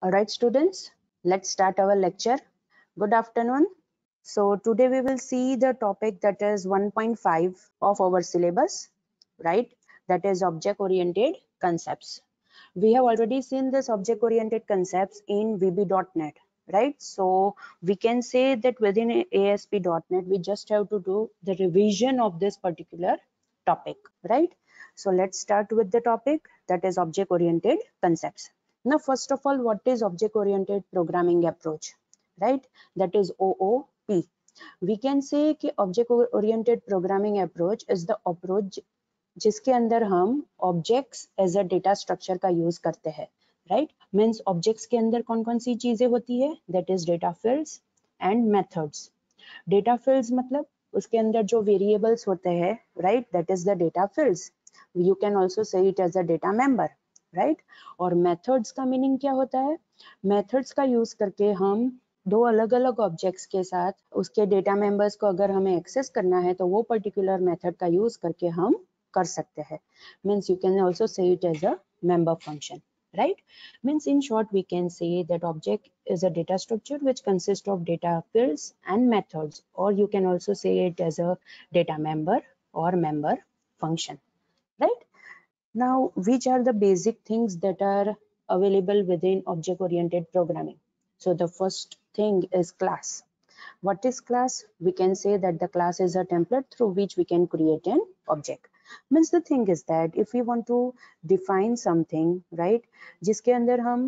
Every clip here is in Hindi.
Alright students, let's start our lecture. Good afternoon. So today we will see the topic that is 1.5 of our syllabus, right? That is object-oriented concepts. We have already seen this object-oriented concepts in VB.NET, right? So we can say that within ASP.NET, we just have to do the revision of this particular topic, right? So let's start with the topic that is object-oriented concepts. Now, first of all, what is object-oriented programming approach, right? That is OOP. We can say कि object-oriented programming approach is the approach जिसके अंदर हम objects as a data structure का यूज करते हैं, राइट? मीन्स ऑब्जेक्ट्स के अंदर कौन कौन सी चीजें होती है? That is data fields and methods. Data fields मतलब उसके अंदर जो वेरिएबल्स होते हैं, right? That is the data fields. You can also say it as a data member, right? और मेथड्स का मीनिंग क्या होता है? मेथड्स का यूज करके हम दो अलग अलग ऑब्जेक्ट्स के साथ उसके डेटा मेंबर्स को अगर हमें एक्सेस करना है तो वो पर्टिकुलर मेथड का यूज करके हम कर सकते हैं. Means you can also say it as a member function, right? Means in short we can say that object is a data structure which consists of data fields and methods, or you can also say it as a data member or member function, right? Now which are the basic things that are available within object oriented programming? So the first thing is class. What is class? We can say that the class is a template through which we can create an object. Means the thing is that if we want to define something, right, जिसके अंदर हम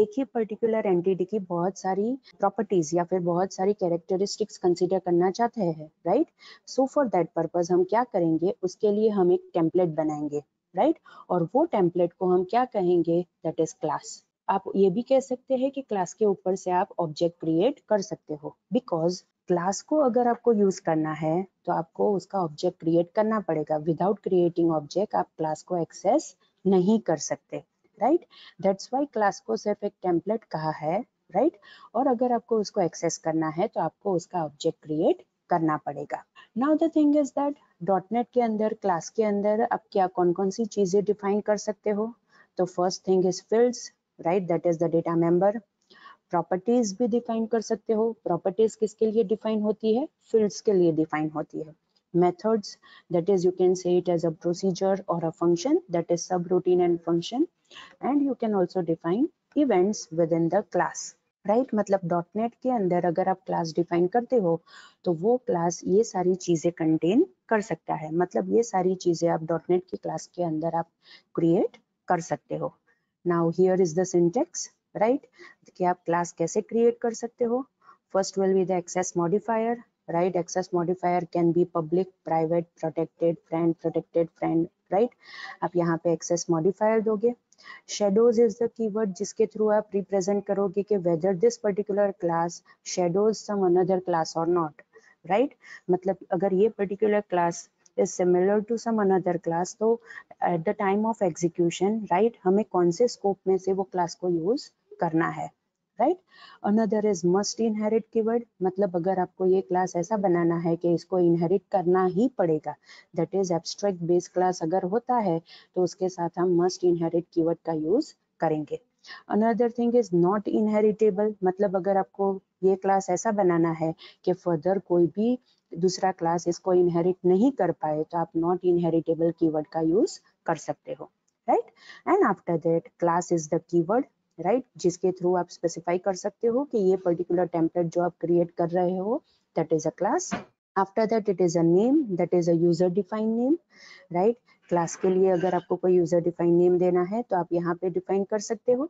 एक ही पर्टिकुलर एंटिटी की बहुत सारी प्रॉपर्टीज या फिर बहुत सारी कैरेक्टरिस्टिक्स कंसीडर करना चाहते हैं, right? So for that purpose हम क्या करेंगे? उसके लिए हम एक टेम्पलेट बनाएंगे, राइट? और वो टेम्पलेट को हम क्या कहेंगे? That is class. आप ये भी कह सकते हैं कि क्लास के ऊपर से आप ऑब्जेक्ट क्रिएट कर सकते हो, बिकॉज क्लास को अगर आपको यूज करना है तो आपको उसका ऑब्जेक्ट क्रिएट करना पड़ेगा. विदाउट क्रिएटिंग ऑब्जेक्ट आप क्लास को एक्सेस नहीं कर सकते, राइट? दैट्स वाई क्लास को सिर्फ एक टेम्पलेट कहा है, राइट? और अगर आपको उसको एक्सेस करना है तो आपको उसका ऑब्जेक्ट क्रिएट करना पड़ेगा. Now the thing is that dot net के अंदर क्लास के अंदर आप क्या कौन कौन सी चीजें डिफाइन कर सकते हो? तो first thing is fields, right? That is the data member. Properties भी डिफाइन कर सकते हो. प्रॉपर्टीज किसके लिए डिफाइन होती है? फील्ड्स के लिए डिफाइन होती है. Methods, that is you can say it as a procedure or a function, that is subroutine and function. And you can also define events within the class, right? मतलब डॉटनेट के अंदर अगर आप क्लास डिफाइन करते हो तो वो क्लास ये सारी चीजें कंटेन कर सकता है. मतलब ये सारी चीजें आप डॉटनेट की क्लास के अंदर आप क्रिएट कर सकते हो. Now here is the syntax, right? कि आप क्लास कैसे क्रिएट कर सकते हो. First will be the access modifier, right? Access modifier can be public, private, protected friend, right? आप यहाँ पे access modifier दोगे. shadows is the keyword जिसके थ्रू आप रिप्रेजेंट करोगे कि whether this particular class shadows some another class or not, right? मतलब अगर ये particular class is similar to some another class तो at the time of execution, right, हमें कौन से scope में से वो class को use करना है, right? Another is must inherit keyword. मतलब अगर आपको ये क्लास ऐसा बनाना है कि इसको इनहेरिट करना ही पड़ेगा, that is abstract base class अगर होता है तो उसके साथ हम मस्ट इनहेरिट कीवर्ड का यूज करेंगे. Another thing is not inheritable. मतलब अगर आपको ये क्लास ऐसा बनाना है कि फर्दर कोई भी दूसरा क्लास इसको इनहेरिट नहीं कर पाए तो आप नॉट इनहेरिटेबल कीवर्ड का यूज कर सकते हो, right? And after that class is the keyword, right? जिसके थ्रू आप स्पेसिफाई कर सकते हो कि ये पर्टिकुलर टेम्पलेट जो आप क्रिएट कर रहे हो that is a class. After that it is a name, that is a user defined name, right? Class के लिए अगर आपको कोई यूजर डिफाइंड नेम देना है तो आप यहाँ पे डिफाइन कर सकते हो.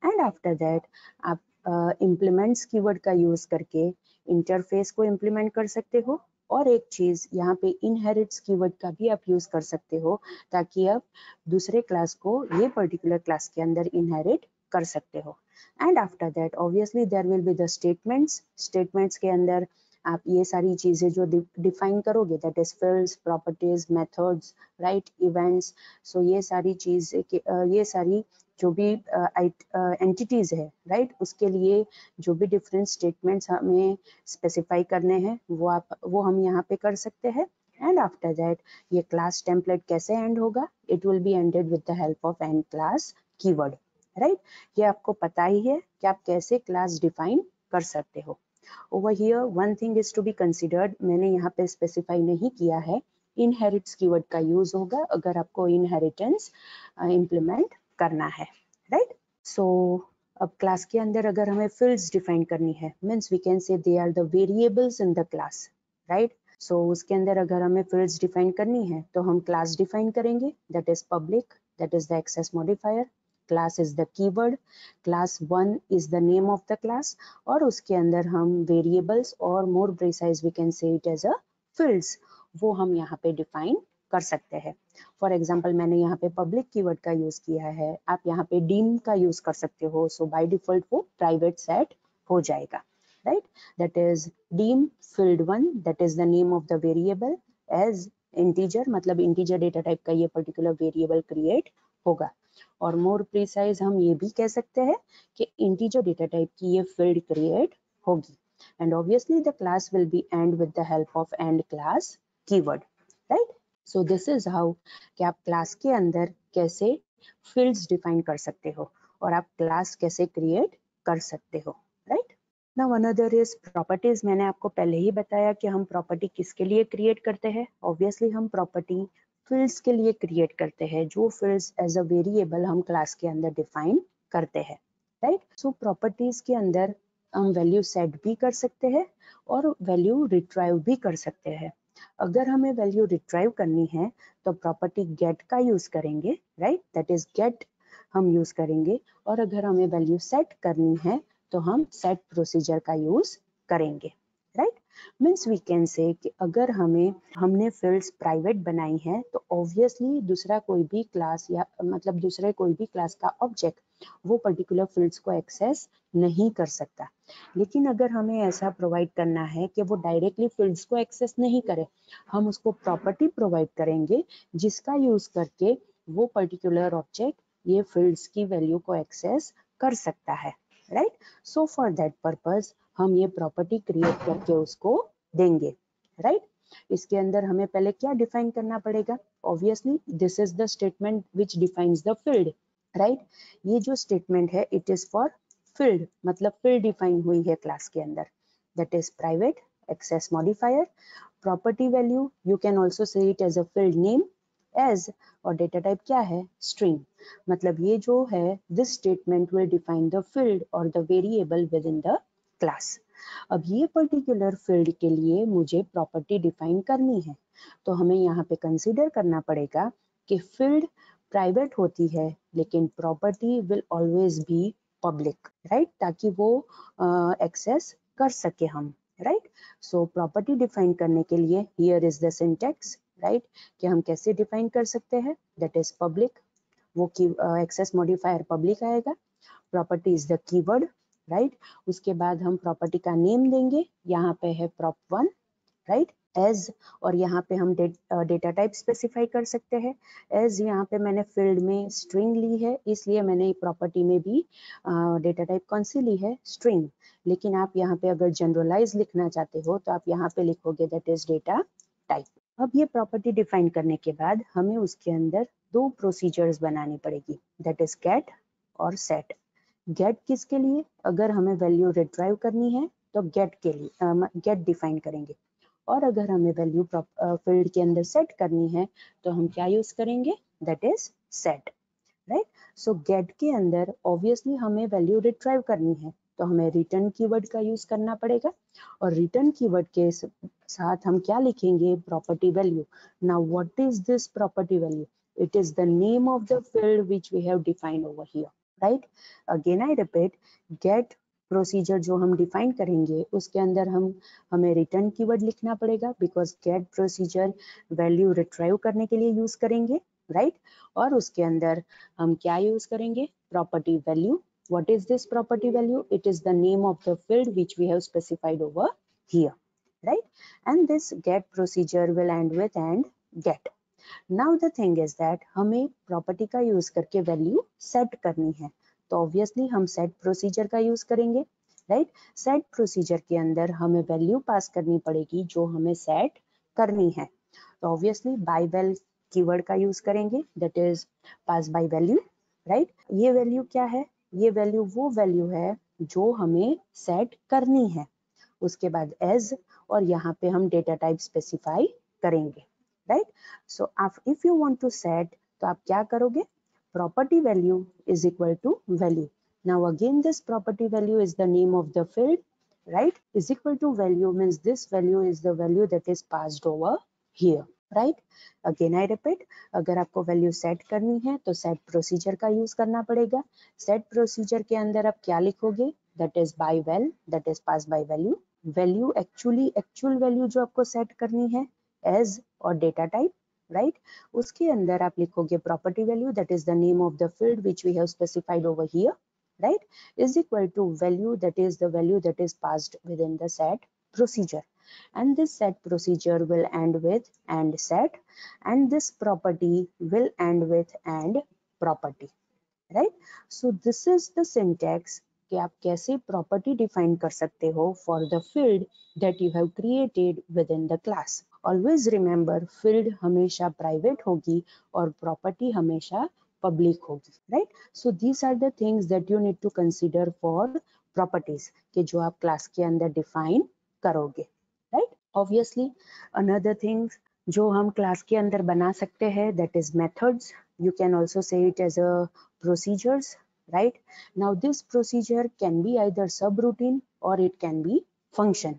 एंड आफ्टर दैट आप इम्प्लीमेंट्स कीवर्ड का यूज करके इंटरफेस को इम्प्लीमेंट कर सकते हो. और एक चीज यहाँ पे इनहेरिट्स कीवर्ड का भी आप यूज कर सकते हो ताकि आप दूसरे क्लास को ये पर्टिकुलर क्लास के अंदर इनहेरिट कर सकते हो. And after that obviously there will be the statements. Statements के अंदर आप ये सारी चीजें जो डिफाइन करोगे that is fields, properties, methods, right, events. So ये सारी चीजें ये सारी जो भी एंटिटीज है, राइट, उसके लिए जो भी डिफरेंट स्टेटमेंट्स हमें स्पेसिफाई करने हैं वो हम यहाँ पे कर सकते हैं. एंड आफ्टर दैट ये क्लास टेम्पलेट कैसे एंड होगा? It will be ended with the help of and class keyword, right. ये आपको पता ही है कि आप कैसे क्लास डिफाइन कर सकते हो। Over here one thing is to be considered, मैंने यहाँ पे स्पेसिफाई नहीं किया है, इनहेरिट्स कीवर्ड का यूज होगा अगर आपको इनहेरिटेंस इम्प्लीमेंट करना है, राइट। सो अब क्लास के अंदर अगर हमें फील्ड्स डिफाइन करनी है, means we can say they are the variables in the class, right. So उसके अंदर अगर हमें फील्ड्स डिफाइन करनी है तो हम क्लास डिफाइन करेंगे, दैट is public, that is the access modifier, class is the keyword, class 1 is the name of the class, और उसके अंदर हम variables और more precise we can say it as a fields, वो हम यहाँ पे define कर सकते हैं। फॉर एग्जाम्पल मैंने यहाँ पे पब्लिक कीवर्ड का यूज किया है, आप यहाँ पे डीम का यूज कर सकते हो, सो बाय डिफॉल्ट वो प्राइवेट सेट हो जाएगा, right. That is dim field 1, that is the name of the variable as integer, मतलब इंटीजर डेटा टाइप का ये पर्टिकुलर वेरिएबल क्रिएट होगा। और मोर प्रिसाइज हम ये भी कह सकते हैं कि इंटीजर डेटा टाइप की ये फील्ड क्रिएट होगी, and obviously the class will be and with the help of and class keyword, right. So this is how कि आप क्लास के अंदर कैसे फील्ड्स डिफाइन कर सकते हो और आप क्लास कैसे क्रिएट कर सकते हो, right. Now another is properties. मैंने आपको पहले ही बताया कि हम प्रॉपर्टी किसके लिए क्रिएट करते हैं। ऑब्वियसली हम प्रॉपर्टी फील्ड्स के लिए क्रिएट करते हैं, जो फील्ड्स एज अ वेरिएबल हम क्लास के अंदर डिफाइन करते हैं, राइट। सो प्रॉपर्टीज के अंदर हम वैल्यू सेट भी कर सकते हैं और वैल्यू रिट्राइव भी कर सकते हैं। अगर हमें वैल्यू रिट्राइव करनी है तो प्रॉपर्टी गेट का यूज करेंगे, राइट, दैट इज गेट हम यूज करेंगे। और अगर हमें वैल्यू सेट करनी है तो हम सेट प्रोसीजर का यूज करेंगे, right. Means we can say कि अगर हमने फील्ड्स प्राइवेट बनाई है तो ऑब्वियसली दूसरा कोई भी क्लास या मतलब दूसरे कोई भी क्लास का ऑब्जेक्ट वो पर्टिकुलर फील्ड्स को एक्सेस नहीं कर सकता। लेकिन अगर हमें ऐसा प्रोवाइड करना है कि वो डायरेक्टली फील्ड्स को एक्सेस नहीं करे, हम उसको प्रॉपर्टी प्रोवाइड करेंगे जिसका यूज करके वो पर्टिकुलर ऑब्जेक्ट ये फील्ड्स की वैल्यू को एक्सेस कर सकता है, right. So for that purpose हम ये प्रॉपर्टी क्रिएट करके उसको देंगे, राइट। इसके अंदर हमें पहले क्या डिफाइन करना पड़ेगा। Obviously this is the statement which defines the field, right. ये जो स्टेटमेंट है इट इज फॉर फील्ड, मतलब फील्ड डिफाइन हुई है क्लास के अंदर, that is private access modifier property value, you can also say it as a field name as, और डेटा टाइप क्या है, स्ट्रिंग। मतलब ये जो है this statement will define the field और the variable with in the class. अब ये पर्टिकुलर फील्ड के लिए मुझे प्रॉपर्टी डिफाइन करनी है, तो हमें यहाँ पे कंसीडर करना पड़ेगा कि फील्ड प्राइवेट होती है लेकिन property will always be public, right, ताकि वो एक्सेस कर सके हम, राइट। सो प्रॉपर्टी डिफाइन करने के लिए here is the syntax, right, कि हम कैसे डिफाइन कर सकते हैं, दैट इज पब्लिक, वो की एक्सेस मॉडिफायर पब्लिक आएगा, property is the keyword, right. उसके बाद हम प्रॉपर्टी का नेम देंगे, यहाँ पे है prop1, राइट, एज, और यहाँ पे हम डेटा टाइप स्पेसिफाई कर सकते हैं। एज यहाँ पे मैंने फील्ड में स्ट्रिंग ली है, इसलिए मैंने प्रॉपर्टी में भी डेटा टाइप कौन सी ली है, स्ट्रिंग। लेकिन आप यहाँ पे अगर जनरलाइज लिखना चाहते हो तो आप यहाँ पे लिखोगे दैट इज डेटा टाइप। अब ये प्रॉपर्टी डिफाइन करने के बाद हमें उसके अंदर दो प्रोसीजर्स बनानी पड़ेगी, दैट इज गेट और सेट। गेट किसके लिए, अगर हमें वैल्यू रिट्राइव करनी है तो गेट के लिए गेट डिफाइन करेंगे, और अगर हमें वैल्यू फील्ड के अंदर सेट करनी है तो हम क्या यूज करेंगे, दैट is set, right. So gate के अंदर ऑब्वियसली हमें वैल्यू रिट्राइव करनी है तो हमें रिटर्न कीवर्ड का यूज करना पड़ेगा, और रिटर्न कीवर्ड के साथ हम क्या लिखेंगे, property value. Now what is this property value, it is the name of the field which we have defined over here, right. Again I repeat, get procedure जो हम डिफाइन करेंगे उसके अंदर हमें रिटर्न कीवर्ड लिखना पड़ेगा, because get procedure value retrieve करने के लिए यूज करेंगे, राइट। और उसके अंदर हम क्या यूज करेंगे, property value. what is this property value, it is the name of the field which we have specified over here, right, and this get procedure will end with and get. now the thing is that हमें प्रॉपर्टी का यूज करके वैल्यू सेट करनी है, तो ऑब्वियसली हम सेट प्रोसीजर का यूज करेंगे, राइट। सेट प्रोसीजर के अंदर हमें वैल्यू पास करनी पड़ेगी जो हमें सेट करनी है, तो ऑब्वियसली बाय वैल कीवर्ड का यूज करेंगे, दैट is pass by value, right. ये वैल्यू क्या है, ये वैल्यू वो वैल्यू है जो हमें सेट करनी है। उसके बाद एज, और यहाँ पे हम डेटा टाइप स्पेसिफाई करेंगे, right. So if you want to set, तो आप क्या करोगे, property value is equal to value. Now again this property value is the name of the field, right? Is equal to value means this value is the value that is passed over here, right? Again I repeat, अगर आपको वैल्यू सेट करनी है तो सेट प्रोसीजर का यूज करना पड़ेगा। सेट प्रोसीजर के अंदर आप क्या लिखोगे, that is by well, that is pass by value. Value actual value जो आपको सेट करनी है एज और डेटा टाइप, राइट। उसके अंदर आप लिखोगे property value, that is the name of the field which we have specified over here, right, is equal to value, that is the value that is passed with in the set procedure, and this set procedure will end with and set, and this property will end with and property, right? So this is the syntax कि आप कैसे प्रॉपर्टी डिफाइन कर सकते हो for the field that you have created with in the class. Always remember, field हमेशा प्राइवेट होगी और प्रॉपर्टी हमेशा पब्लिक होगी, right. So these are the things that you need to consider for properties कि जो आप क्लास के अंदर डिफाइन करोगे, राइट। ऑब्वियसली अनदर थिंग्स जो हम क्लास के अंदर बना सकते हैं that is methods, you can also say it as a procedures, right? Now this procedure can be either subroutine or it can be function.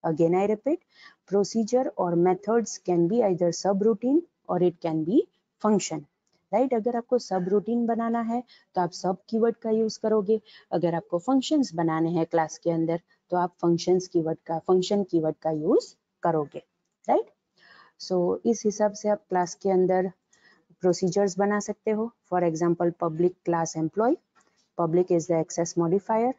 Again I repeat, procedure or methods can be either subroutine or it can be function, right? अगर आपको सबरूटीन बनाना है तो आप सब कीवर्ड का यूज करोगे, अगर आपको फंक्शंस बनाने हैं क्लास के अंदर तो आप फंक्शन कीवर्ड का यूज करोगे, राइट। सो इस हिसाब से आप क्लास के अंदर प्रोसीजर्स बना सकते हो। For example public class employ, public is the access modifier,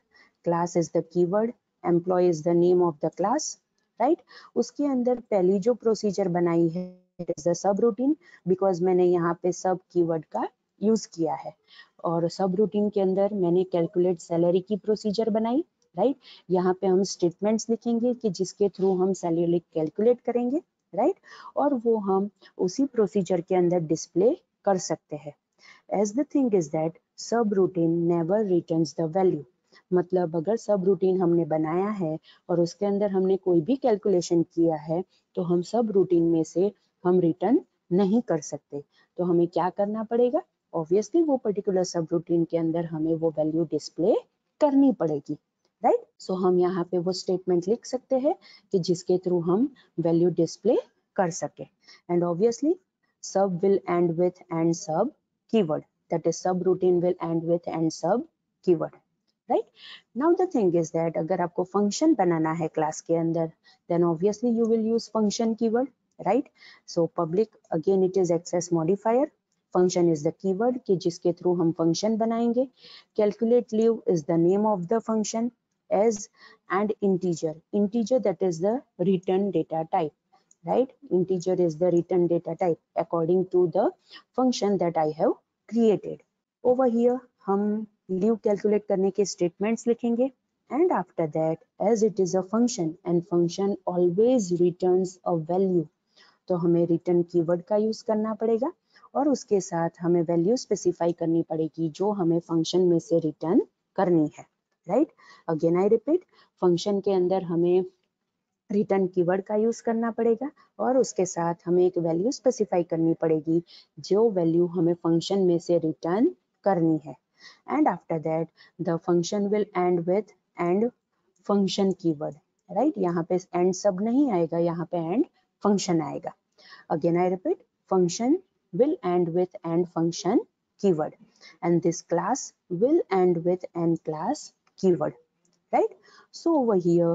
class is the keyword, employ is the name of the class, right. उसके अंदर पहली जो प्रोसीजर बनाई है it is the subroutine, because मैंने यहाँ पे सब कीवर्ड का यूज किया है, और सब रूटीन के अंदर मैंने कैलकुलेट सैलरी की प्रोसीजर बनाई, राइट। यहाँ पे हम स्टेटमेंट्स लिखेंगे कि जिसके थ्रू हम सैलरी कैलकुलेट करेंगे, राइट, और वो हम उसी प्रोसीजर के अंदर डिस्प्ले कर सकते हैं। As the thing is that subroutine never returns the value, मतलब अगर सब रूटीन हमने बनाया है और उसके अंदर हमने कोई भी कैलकुलेशन किया है तो हम सब रूटीन में से हम रिटर्न नहीं कर सकते, तो हमें क्या करना पड़ेगा, ऑब्वियसली वो पर्टिकुलर सब रूटीन के अंदर हमें वो वैल्यू डिस्प्ले करनी पड़ेगी, राइट। सो हम यहाँ पे वो स्टेटमेंट लिख सकते हैं कि जिसके थ्रू हम वैल्यू डिस्प्ले कर सके, and obviously sub will end with end sub keyword, that is subroutine will end with end sub keyword, right. Now the thing is that अगर आपको फंक्शन बनाना है क्लास के अंदर then obviously you will use function keyword, right. So public again it is access modifier, function is the keyword कि जिसके थ्रू हम फंक्शन बनाएंगे, calculate leave is the name of the function, as and integer that is the return data type, right, integer is the return data type according to the function that I have created over here। हम leave calculate करने के statements लिखेंगे, and after that as it is a function and function always returns a value, तो हमें return keyword का यूज करना पड़ेगा और उसके साथ हमें वैल्यू स्पेसिफाई करनी पड़ेगी जो हमें फंक्शन में से रिटर्न करनी है, right. Again I repeat, function के अंदर हमें रिटर्न कीवर्ड का यूज करना पड़ेगा और उसके साथ हमें एक वैल्यू स्पेसिफाई करनी पड़ेगी जो वैल्यू हमें फंक्शन में से रिटर्न करनी है, and after that the function will end with and function keyword, right. यहाँ पे एंड सब नहीं आएगा, यहाँ पे एंड फंक्शन आएगा। Again I repeat, function will end with and function keyword, and this class will end with and class keyword, right? So over here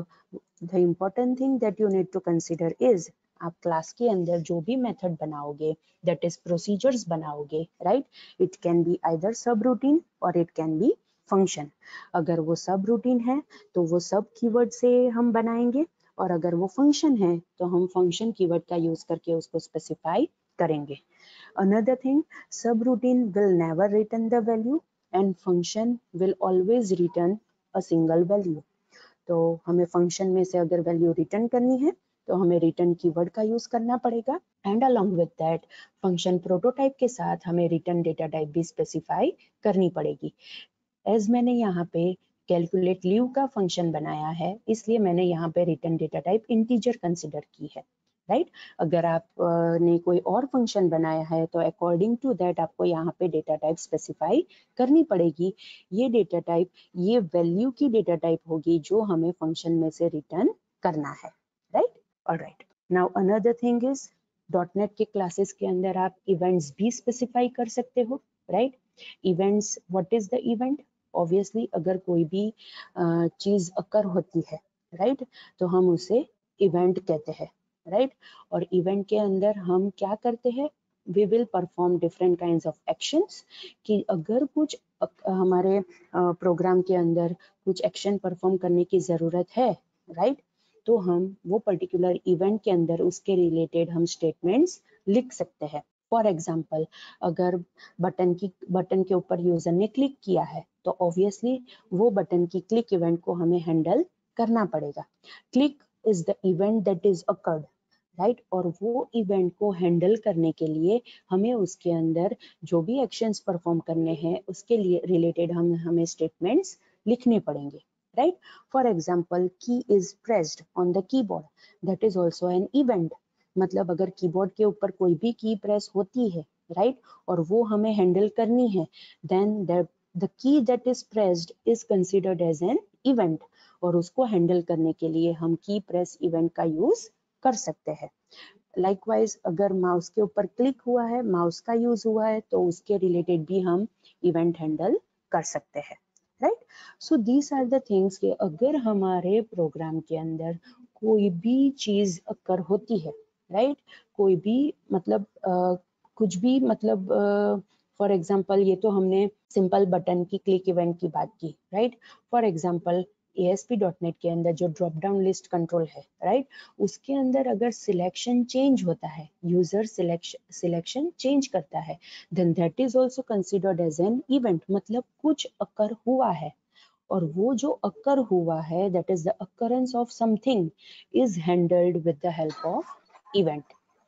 the important thing that you need to consider is आप क्लास के अंदर जो भी मेथड बनाओगे that is procedures बनाओगे, right, it can be either subroutine or it can be function। अगर वो सब रूटीन है तो वो सब कीवर्ड से हम बनाएंगे, और अगर वो फंक्शन है तो हम फंक्शन कीवर्ड का यूज करके उसको स्पेसिफाई करेंगे। Another thing, subroutine will never return the value and function will always return a single value। तो हमें फंक्शन में से अगर वैल्यू रिटर्न करनी है तो हमें रिटर्न कीवर्ड का यूज करना पड़ेगा। And along with that function prototype के साथ हमें रिटर्न डेटा टाइप भी स्पेसिफाई करनी पड़ेगी। एज मैंने यहाँ पे कैलकुलेट लीव का फंक्शन बनाया है, इसलिए मैंने यहाँ पे return data type integer consider की है, राइट। अगर आप ने कोई और फंक्शन बनाया है तो अकॉर्डिंग टू दैट आपको यहाँ पे डेटा टाइप स्पेसिफाई करनी पड़ेगी। ये डेटा टाइप ये वैल्यू की डेटा टाइप होगी जो हमें फंक्शन में से रिटर्न करना है, right. Alright, now another thing is .NET के क्लासेस के अंदर आप इवेंट्स भी स्पेसिफाई कर सकते हो, right. Events, what is the event? Obviously अगर कोई भी चीज अकर होती है, राइट, तो हम उसे इवेंट कहते हैं, राइट। और इवेंट के अंदर हम क्या करते हैं? We will perform different kinds of actions, कि अगर कुछ हमारे प्रोग्राम के अंदर कुछ एक्शन परफॉर्म करने की जरूरत है, राइट, तो हम वो पर्टिकुलर इवेंट के अंदर उसके रिलेटेड हम स्टेटमेंट्स लिख सकते हैं। फॉर एग्जाम्पल, अगर बटन के ऊपर यूजर ने क्लिक किया है तो ऑब्वियसली वो बटन की क्लिक इवेंट को हमें हैंडल करना पड़ेगा। Click is the event that is occurred, right. और वो इवेंट को हैंडल करने के लिए हमें उसके अंदर जो भी एक्शंस परफॉर्म करने हैं उसके लिए रिलेटेड हमें स्टेटमेंट्स लिखने पड़ेंगे, राइट। फॉर एग्जाम्पल, की is pressed on the keyboard, that is also an event. मतलब अगर कीबोर्ड के ऊपर कोई भी की प्रेस होती है, राइट, और वो हमें हैंडल करनी है, then the key that is pressed is considered as an event, और उसको हैंडल करने के लिए हम की प्रेस इवेंट का यूज कर सकते हैं। लाइकवाइज अगर माउस के ऊपर क्लिक हुआ है, माउस का यूज हुआ है, तो उसके रिलेटेड भी हम इवेंट हैंडल कर सकते हैं, right. So these are the things कि अगर हमारे प्रोग्राम के अंदर कोई भी चीज अकर होती है, राइट, कोई भी मतलब कुछ भी मतलब फॉर एग्जाम्पल, ये तो हमने सिंपल बटन की क्लिक इवेंट की बात की, राइट। फॉर एग्जाम्पल, ASP.NET के अंदर जो ड्रॉप डाउन लिस्ट कंट्रोल है, राइट, उसके अंदर अगर सिलेक्शन चेंज होता है, यूजर सिलेक्शन चेंज करता है, then that is also considered as an event. मतलब कुछ अकर हुआ है, और वो जो अकर हुआ है, that is the occurrence of something, is handled with the help of event,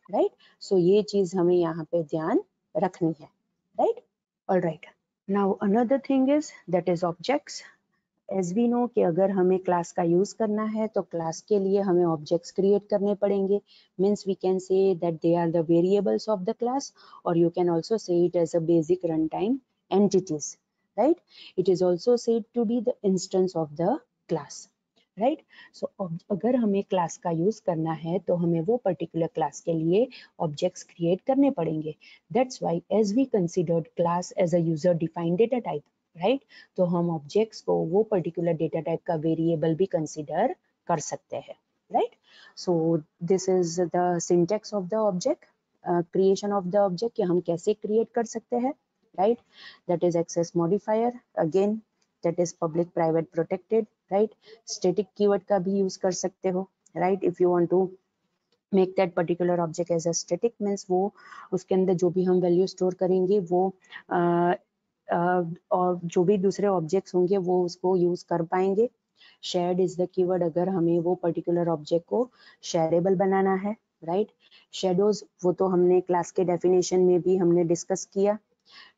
right. So ये चीज हमें यहाँ पे ध्यान रखनी है, right. Alright, now another thing is that is objects. As we know कि अगर हमें क्लास का यूज करना है तो क्लास के लिए हमें ऑब्जेक्ट्स क्रिएट करने पड़ेंगे। Means we can say that they are the variables of the class, और you can also say it as a basic run time entities, right. It is also said to be the instance of the class, right. So अगर हमें क्लास का यूज करना है तो हमें वो पर्टिकुलर क्लास के लिए ऑब्जेक्ट्स क्रिएट करने पड़ेंगे। That's why as we considered class as a user defined data type, right, तो हम ऑब्जेक्ट्स को वो पर्टिकुलर डेटा टाइप का वेरिएबल भी कंसिडर कर सकते हैं, right. So this is the syntax of the object, creation of the object, कि हम कैसे क्रिएट कर सकते हैं, right. That is access modifier, again that is public private protected, right. Static keyword का भी यूज कर सकते हो, right. If you want to make that particular object as a static, means वो उसके अंदर जो भी हम वैल्यू स्टोर करेंगे वो और जो भी दूसरे ऑब्जेक्ट्स होंगे वो उसको यूज कर पाएंगे। शेयर्ड इज द कीवर्ड, अगर हमें वो पर्टिकुलर ऑब्जेक्ट को शेयरेबल बनाना है, राइट। शेडोज, वो तो हमने क्लास के डेफिनेशन में भी हमने डिस्कस किया।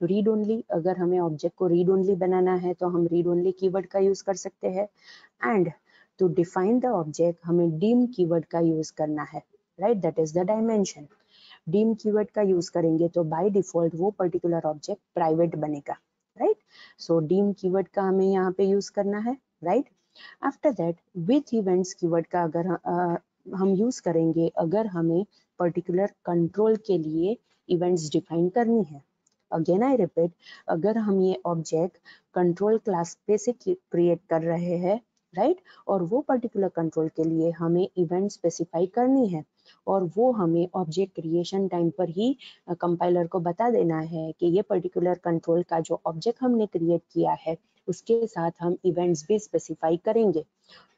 रीड ओनली, अगर हमें ऑब्जेक्ट को रीड ओनली बनाना है तो हम रीड ओनली कीवर्ड का यूज कर सकते हैं। And to define the object हमें डिम कीवर्ड का यूज करना है, right, that is the dimension. Dim keyword का यूज करेंगे तो बाय डिफॉल्ट वो पर्टिकुलर ऑब्जेक्ट प्राइवेट बनेगा, राइट। सो डिम कीवर्ड का हमें यहाँ पे यूज करना है, right. After that with events keyword का अगर हम यूज करेंगे अगर हमें पर्टिकुलर कंट्रोल के लिए इवेंट्स डिफाइन करनी है। अगेन आई रिपीट, अगर हम ये ऑब्जेक्ट कंट्रोल क्लास पे से क्रिएट कर रहे हैं, राइट, और वो पर्टिकुलर कंट्रोल के लिए हमें इवेंट स्पेसिफाई करनी है, और वो हमें ऑब्जेक्ट क्रिएशन टाइम पर ही कंपाइलर को बता देना है कि ये पर्टिकुलर कंट्रोल का जो ऑब्जेक्ट हमने क्रिएट किया है उसके साथ हम इवेंट्स भी स्पेसिफाई करेंगे।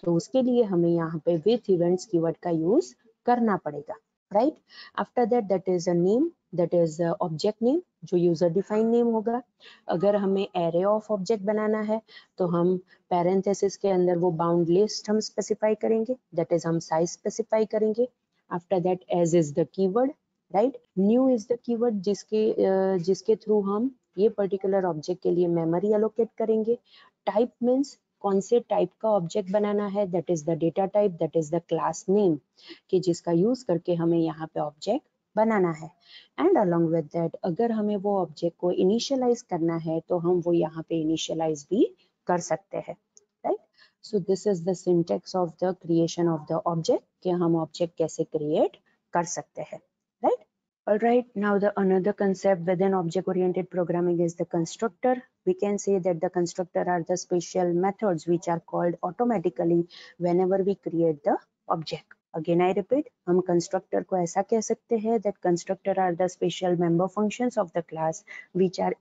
तो उसके लिए हमें यहाँ पे विथ इवेंट्स कीवर्ड का यूज करना पड़ेगा, right. After that that is a name, that is object name, जो यूजर डिफाइंड नेम होगा। अगर हमें एरे ऑफ ऑब्जेक्ट बनाना है तो हम पैरेंथेसिस के अंदर वो बाउंड लिस्ट हम स्पेसिफाई करेंगे, दैट इज हम साइज स्पेसिफाई करेंगे। After that as is the keyword, right. New is the keyword जिसके थ्रू हम ये पर्टिकुलर ऑब्जेक्ट के लिए मेमोरी एलोकेट करेंगे। टाइप मीन्स कौन से टाइप का ऑब्जेक्ट बनाना है, that is the data type, that is the class name, कि जिसका यूज करके हमें यहाँ पे ऑब्जेक्ट बनाना है। एंड अलोंग विद दैट अगर हमें वो ऑब्जेक्ट को इनिशियलाइज करना है तो हम वो यहाँ पे इनिशियलाइज भी कर सकते हैं, right. So this is the syntax of the creation of the object, कि हम ऑब्जेक्ट कैसे क्रिएट कर सकते हैं, right. Alright, now the another concept within object-oriented programming is the constructor. We can say that the constructor are the special methods which are called automatically whenever we create the object. Again I repeat, हम constructor को ऐसा कह सकते हैं that constructor are the special member functions of the class which are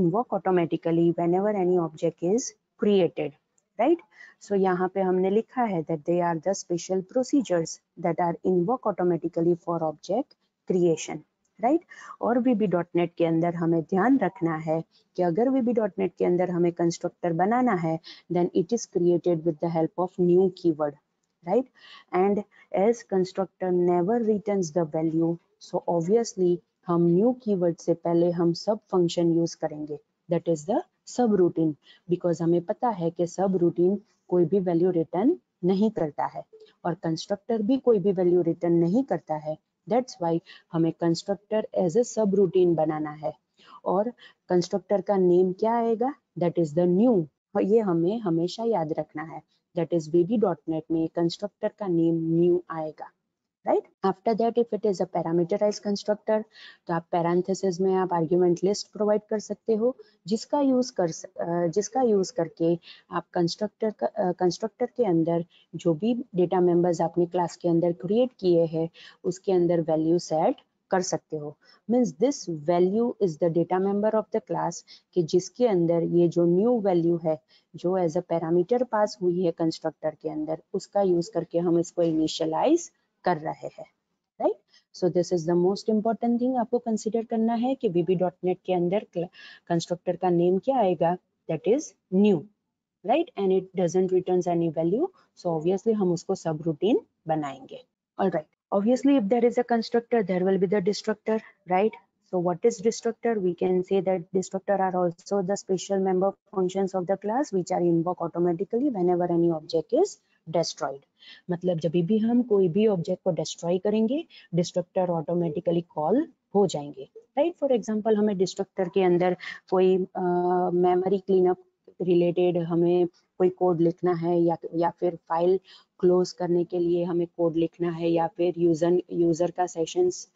invoked automatically whenever any object is created, right? So यहाँ पे हमने लिखा है that they are the special procedures that are invoked automatically for object creation, right? और VB.NET के अंदर हमें ध्यान रखना है कि अगर VB.NET के अंदर हमें कंस्ट्रक्टर बनाना है then it is created with the help of new keyword, right? And as constructor never returns the value, so obviously हम new keyword से पहले हम सब function use करेंगे, that is the subroutine, because हमें पता है कि subroutine कोई भी वैल्यू रिटर्न नहीं करता है और कंस्ट्रक्टर भी कोई भी वैल्यू रिटर्न नहीं करता है। दैट्स वाई हमें कंस्ट्रक्टर एज ए सब रूटीन बनाना है और कंस्ट्रक्टर का नेम क्या आएगा, दैट इज द न्यू। ये हमें हमेशा याद रखना है, दैट इज VB.NET में कंस्ट्रक्टर का नेम न्यू आएगा, right? After that if it is a parameterized constructor तो आप parenthesis में आप argument list provide कर सकते हो जिसका यूज करके आप कंस्ट्रक्टर के अंदर जो भी डेटा मेंबर्स आपने क्लास के अंदर क्रिएट किए हैं उसके अंदर वैल्यू सेट कर सकते हो। Means this value is the data member of the class, कि जिसके अंदर ये जो न्यू वैल्यू है जो एज अ पैरामीटर पास हुई है कंस्ट्रक्टर के अंदर, उसका यूज करके हम इसको इनिशियलाइज कर रहे हैं, right. So this is the most important thing आपको कंसीडर करना है कि VB.NET के अंदर कंस्ट्रक्टर का नेम क्या आएगा, that is new, right, and it doesn't returns any value, so obviously हम उसको सब रूटीन बनाएंगे। Alright, obviously if there is a constructor there will be the destructor, right. So what is destructor? We can say that destructor are also the special member functions of the class which are invoked automatically whenever any object is destroyed. मतलब जब भी हम कोई भी ऑब्जेक्ट को डिस्ट्रॉय करेंगे डिस्ट्रक्टर ऑटोमेटिकली कॉल हो जाएंगे, राइट। फॉर एग्जांपल हमें डिस्ट्रक्टर के अंदर कोई मेमोरी क्लीनअप रिलेटेड हमें कोई कोड लिखना है या फिर फाइल क्लोज करने के लिए हमें कोड लिखना है या फिर यूजर का सेशंस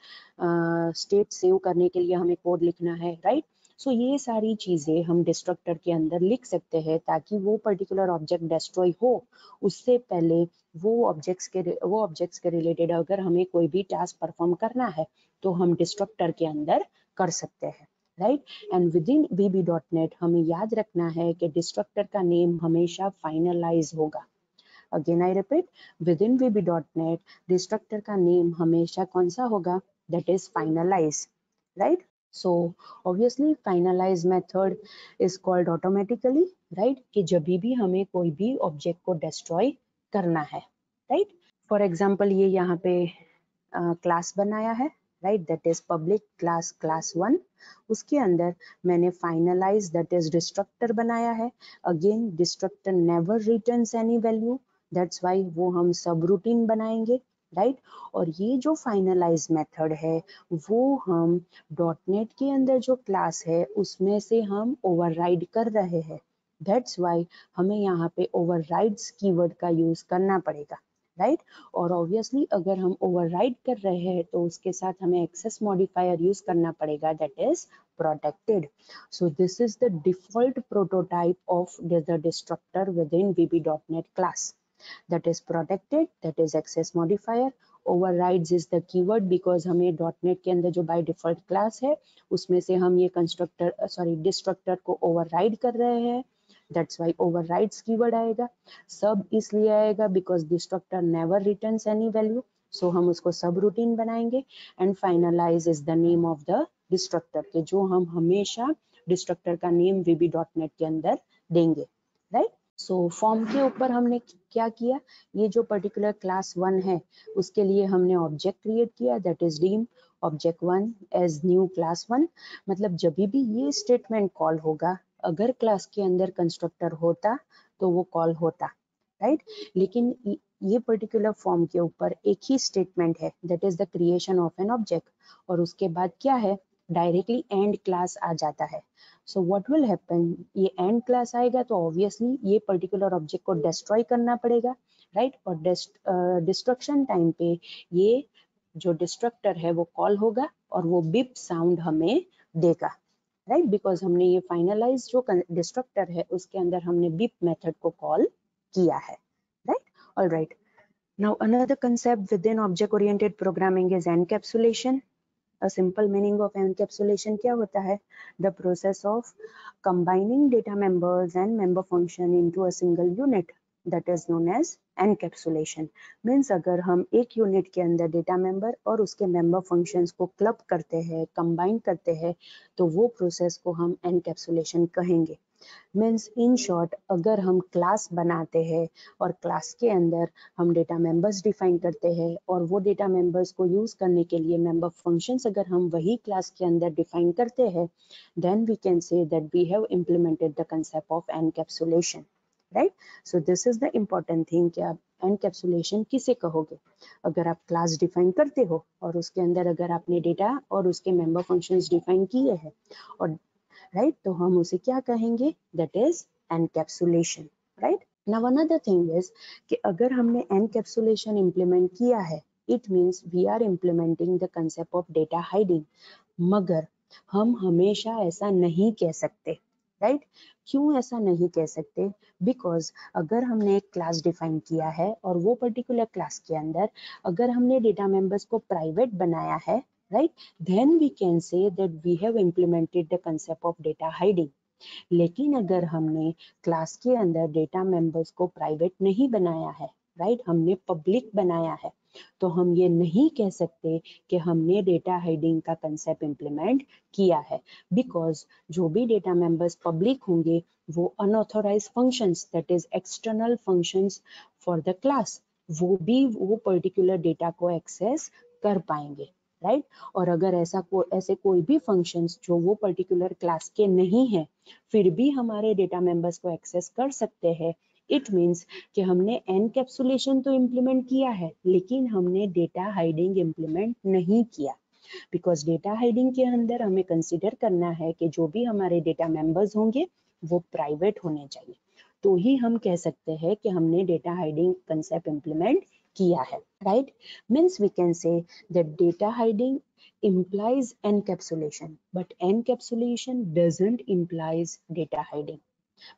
स्टेट सेव करने के लिए हमें कोड लिखना है, राइट। सो ये सारी चीजें हम डिस्ट्रक्टर के अंदर लिख सकते हैं ताकि वो पर्टिकुलर ऑब्जेक्ट डिस्ट्रॉय हो उससे पहले वो ऑब्जेक्ट्स के रिलेटेड अगर हमें कोई भी टास्क परफॉर्म करना है तो हम डिस्ट्रक्टर के अंदर कर सकते हैं, right. And with in VB.NET हमें याद रखना है कि डिस्ट्रक्टर का नेम हमेशा फाइनलाइज होगा। Again I repeat, with in VB.NET destructor का नेम हमेशा कौन सा होगा, that is finalize, right. So obviously finalize method is called automatically, right, कि जब भी हमें कोई भी ऑब्जेक्ट को डिस्ट्रॉय करना है, राइट। फॉर एग्जांपल ये यहाँ पे क्लास बनाया है, right, that is public class class 1, उसके अंदर मैंने फाइनलाइज दैट इज डिस्ट्रक्टर बनाया है। Again destructor never returns any value, that's why वो हम सब रूटीन बनाएंगे, राइट। और ये जो फाइनलाइज मेथड है वो हम .NET के अंदर जो क्लास है उसमें से हम ओवरराइड कर रहे हैं, दैट्स वाई हमें यहाँ पे ओवरराइड्स कीवर्ड का यूज करना पड़ेगा, राइट। और ऑब्वियसली अगर हम ओवरराइड कर रहे हैं तो उसके साथ हमें एक्सेस मॉडिफायर यूज करना पड़ेगा, that is protected. So this is the default prototype of the destructor within VB.NET class. That is protected, that is access modifier. Overrides is the keyword because हमें .NET के अंदर जो by default class है उसमें से हम ये destructor को override कर रहे हैं, that's why overrides keyword आएगा। सब इसलिए आएगा because destructor never returns any value, सो हम उसको सब रूटीन बनाएंगे and finalize is the name of the destructor के जो हम हमेशा डिस्ट्रक्टर का नेम vb.net के अंदर देंगे, राइट। सो फॉर्म के ऊपर हमने क्या किया, ये जो पर्टिकुलर क्लास 1 है उसके लिए हमने ऑब्जेक्ट क्रिएट किया that is dim object 1 as new class 1। मतलब जब भी ये स्टेटमेंट कॉल होगा, अगर क्लास के अंदर कंस्ट्रक्टर होता तो वो कॉल होता, राइट। लेकिन ये पर्टिकुलर फॉर्म के ऊपर एक ही स्टेटमेंट है that is the creation of an object, और उसके बाद क्या है, डायरेक्टली एंड क्लास आ जाता है। सो व्हाट विल हैपन, ये एंड क्लास आएगा तो ऑब्वियसली ये पर्टिकुलर ऑब्जेक्ट को डिस्ट्रॉय करना पड़ेगा, राइट। और डिस्ट्रक्शन टाइम पे ये जो डिस्ट्रक्टर है वो कॉल होगा और वो बिप साउंड हमें देगा, राइट, बिकॉज हमने ये फाइनलाइज जो डिस्ट्रक्टर है उसके अंदर हमने बिप मेथड को कॉल किया है, right? All right. Now another concept within object oriented programming is encapsulation. A simple meaning of encapsulation क्या होता है? The process of combining data members and member function into a single unit, that is known as encapsulation. Means अगर हम एक यूनिट के अंदर डेटा मेंबर और उसके मेंबर फंक्शंस को क्लब करते हैं, कंबाइन करते हैं, तो वो प्रोसेस को हम एनकैप्सुलेशन कहेंगे। मीन्स इन शॉर्ट, अगर हम क्लास बनाते हैं और क्लास के अंदर हम डेटा मेंबर्स डिफाइन करते हैं और वो डेटा मेंबर्स को यूज करने के लिए मेंबर फंक्शंस अगर हम वही क्लास के अंदर डिफाइन करते हैं, then we can say that we have implemented the concept of encapsulation, right. So this is the important thing कि आप एनकैप्सुलेशन किसे कहोगे। अगर आप क्लास डिफाइन करते हो और उसके अंदर अगर आपने डेटा और उसके मेंबर फंक्शंस डिफाइन किए हैं और राइट, तो हम उसे क्या कहेंगे, that is encapsulation, right. Now another thing is कि अगर हमने एनकैप्सुलेशन इंप्लीमेंट किया है, it means we are implementing the concept of data hiding. मगर हम हमेशा ऐसा नहीं कह सकते, राइट। क्यों ऐसा नहीं कह सकते, बिकॉज अगर हमने एक क्लास डिफाइन किया है और वो पर्टिकुलर क्लास के अंदर अगर हमने डेटा मेंबर्स को प्राइवेट बनाया है, right, then we can say that we have implemented the concept of data hiding. लेकिन अगर हमने क्लास के अंदर डेटा मेंबर्स को प्राइवेट नहीं बनाया है, राइट, हमने पब्लिक बनाया है, तो हम ये नहीं कह सकते कि हमने डेटा हाइडिंग का कंसेप्ट इंप्लीमेंट किया है, बिकॉज जो भी डेटा मेंबर्स पब्लिक होंगे वो unauthorise functions that is external functions for the class, वो भी वो पर्टिकुलर डेटा को एक्सेस कर पाएंगे, राइट। और अगर ऐसे कोई भी फंक्शंस जो वो पर्टिकुलर क्लास के नहीं है फिर भी हमारे डेटा मेंबर्स को एक्सेस कर सकते हैं, इट मींस कि हमने एनकैप्सुलेशन तो इम्प्लीमेंट किया है लेकिन हमने डेटा हाइडिंग इम्प्लीमेंट नहीं किया, बिकॉज डेटा हाइडिंग के अंदर हमें कंसिडर करना है कि जो भी हमारे डेटा मेंबर्स होंगे वो प्राइवेट होने चाहिए, तो ही हम कह सकते हैं कि हमने डेटा हाइडिंग कंसेप्ट इम्प्लीमेंट किया है, right? Means we can say that data hiding implies encapsulation, but encapsulation doesn't implies data hiding.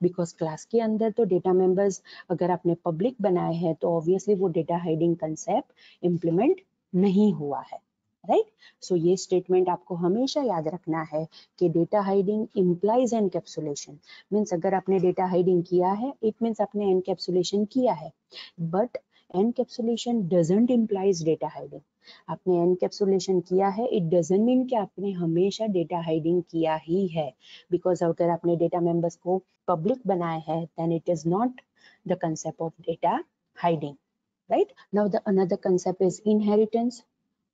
Because class के अंदर तो डेटा मेंबर्स अगर आपने पब्लिक बनाए हैं तो ऑब्वियसली वो डेटा हाइडिंग कंसेप्ट इम्प्लीमेंट नहीं हुआ है, राइट। सो ये स्टेटमेंट आपको हमेशा याद रखना है कि data hiding implies encapsulation. Means अगर आपने डेटा हाइडिंग किया है इट मीन्स आपने एनकैप्सुलेशन किया है, but encapsulation doesn't implies data hiding. आपने एनकैप्सुलेशन किया है इट डजंट मीन कि आपने हमेशा डेटा हाइडिंग किया ही है, बिकॉज अगर आपने डेटा मेंबर्स को पब्लिक बनाया है then it is not the concept of data hiding, right? Now the another concept is inheritance.